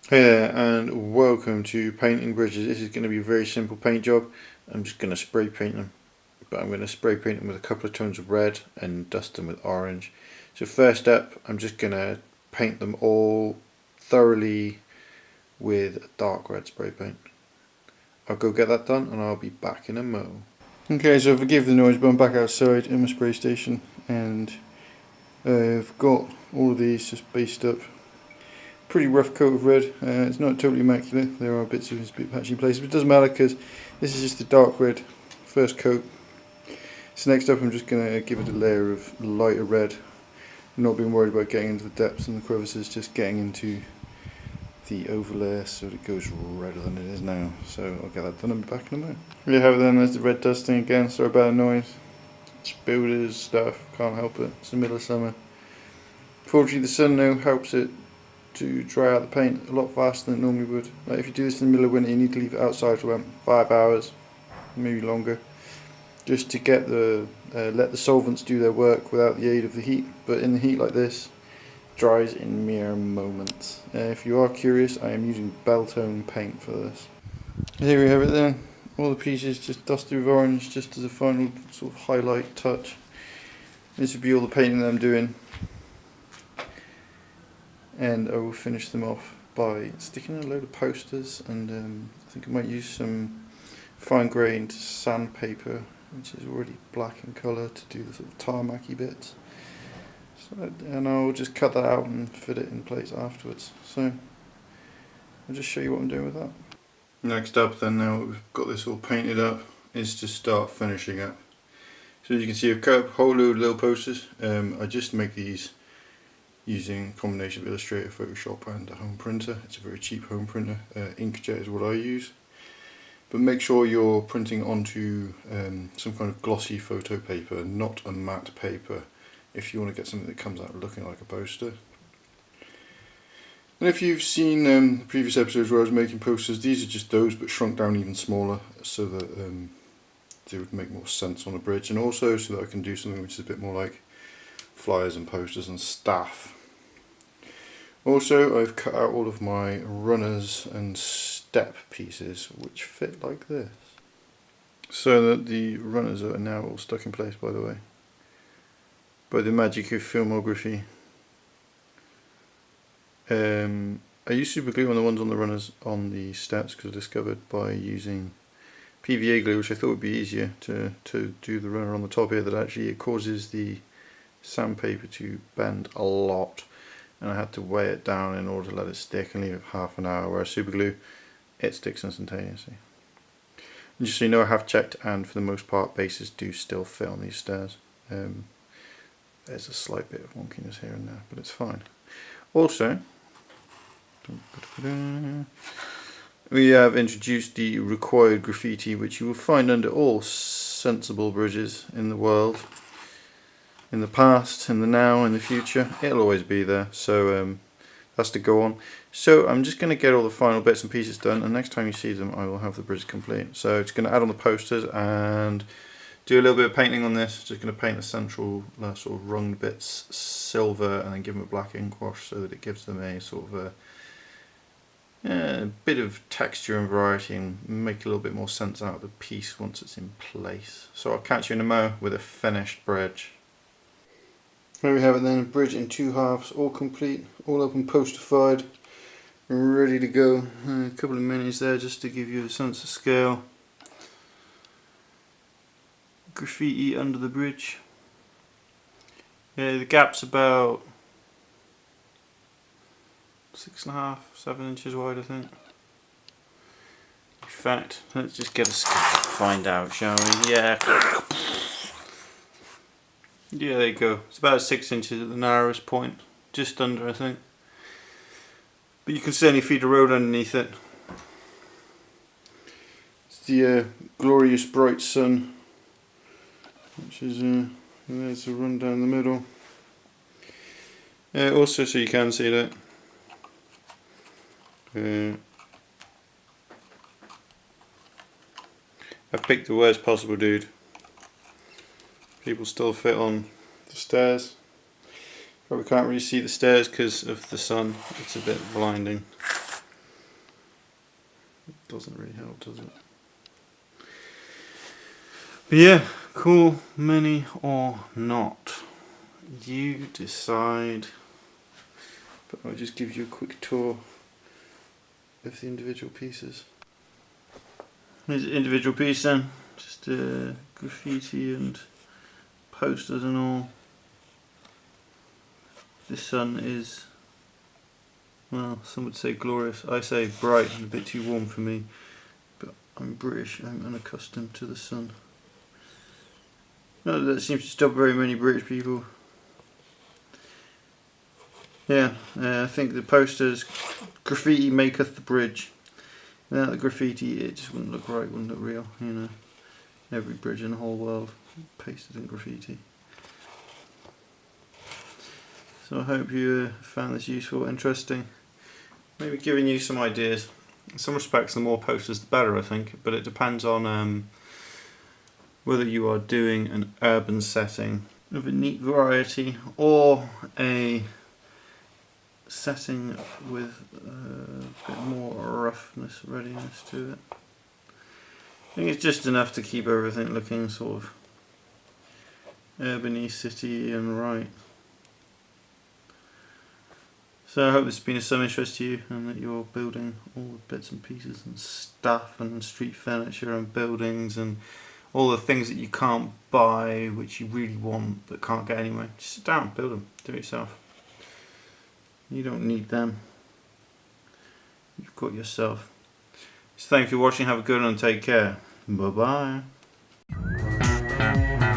Hey there, and welcome to painting bridges. This is going to be a very simple paint job. I'm just going to spray paint them, but I'm going to spray paint them with a couple of tones of red and dust them with orange. So first up, I'm just going to paint them all thoroughly with a dark red spray paint. I'll go get that done and I'll be back in a mo. Okay, so forgive the noise, but I'm back outside in my spray station and I've got all of these just based up. Pretty rough coat of red. It's not totally immaculate. There are bits of bit patchy places, but it doesn't matter because this is just the dark red first coat. So next up, I'm just going to give it a layer of lighter red. I'm not being worried about getting into the depths and the crevices, just getting into the overlay so that it goes redder than it is now. So I'll get that done and be back in a minute. There you have it then. There's the red dusting again. Sorry about the noise. It's builders stuff. Can't help it. It's the middle of summer. Fortunately, the sun now helps it to dry out the paint a lot faster than it normally would. Like if you do this in the middle of winter, you need to leave it outside for about 5 hours, maybe longer, just to get let the solvents do their work without the aid of the heat. But in the heat like this, it dries in mere moments. If you are curious, I am using Beltone paint for this. Here we have it then. All the pieces just dusted with orange, just as a final sort of highlight touch. This would be all the painting that I'm doing. And I will finish them off by sticking a load of posters, and I think I might use some fine grained sandpaper, which is already black in colour, to do the sort of tarmacy bits. And I'll just cut that out and fit it in place afterwards. So I'll just show you what I'm doing with that. Next up then, now we've got this all painted up, is to start finishing up. So as you can see, I've cut up a whole load of little posters. I just make these using a combination of Illustrator, Photoshop and a home printer. It's a very cheap home printer. Inkjet is what I use. But make sure you're printing onto some kind of glossy photo paper, not a matte paper, if you want to get something that comes out looking like a poster. And if you've seen the previous episodes where I was making posters, these are just those but shrunk down even smaller so that they would make more sense on a bridge, and also so that I can do something which is a bit more like flyers and posters and staff. Also, I've cut out all of my runners and step pieces, which fit like this. So that the runners are now all stuck in place, by the way, by the magic of filmography. I used super glue on the ones on the runners on the steps because I discovered by using PVA glue, which I thought would be easier to do the runner on the top here, that actually it causes the sandpaper to bend a lot, and I had to weigh it down in order to let it stick and leave it for half an hour, whereas super glue, it sticks instantaneously. And just so you know, I have checked, and for the most part bases do still fit on these stairs. There's a slight bit of wonkiness here and there, but it's fine. Also, we have introduced the required graffiti, which you will find under all sensible bridges in the world. In the past, in the now, in the future, it'll always be there, so that's to go on. So I'm just going to get all the final bits and pieces done, and next time you see them I will have the bridge complete. So it's going to add on the posters and do a little bit of painting on this. Just going to paint the central sort of runged bits silver and then give them a black ink wash so that it gives them a sort of a bit of texture and variety, and make a little bit more sense out of the piece once it's in place. So I'll catch you in a mo with a finished bridge. There we have it then, a bridge in 2 halves, all complete, all up and posterified, ready to go. A couple of minis there just to give you a sense of scale. Graffiti under the bridge. Yeah, the gap's about 6.5, 7 inches wide, I think. In fact, let's just get a scale to find out, shall we? Yeah. Yeah, there you go. It's about 6 inches at the narrowest point, just under, I think. But you can certainly feed a road underneath it. It's the glorious bright sun, which is there's a run down the middle. Also, so you can see that. I've picked the worst possible dude. People still fit on the stairs. Probably can't really see the stairs because of the sun, it's a bit blinding. Doesn't really help, does it? But yeah, cool, mini or not. You decide. But I'll just give you a quick tour of the individual pieces. Here's the individual piece then. Just graffiti and posters and all. This sun is, well, some would say glorious. I say bright and a bit too warm for me. But I'm British, I'm unaccustomed to the sun. No, that seems to stop very many British people. Yeah, I think the posters, graffiti maketh the bridge. Without the graffiti, it just wouldn't look right, wouldn't look real, you know. Every bridge in the whole world pasted in graffiti. So I hope you found this useful, interesting. Maybe giving you some ideas. In some respects, the more posters, the better, I think. But it depends on whether you are doing an urban setting of a neat variety or a setting with a bit more roughness, readiness to it. I think it's just enough to keep everything looking sort of urban-y, city and right. So I hope this has been of some interest to you and that you're building all the bits and pieces and stuff and street furniture and buildings and all the things that you can't buy which you really want but can't get anyway. Just sit down, build them, do it yourself. You don't need them. You've got yourself. So thanks for watching, have a good one and take care. Bye bye.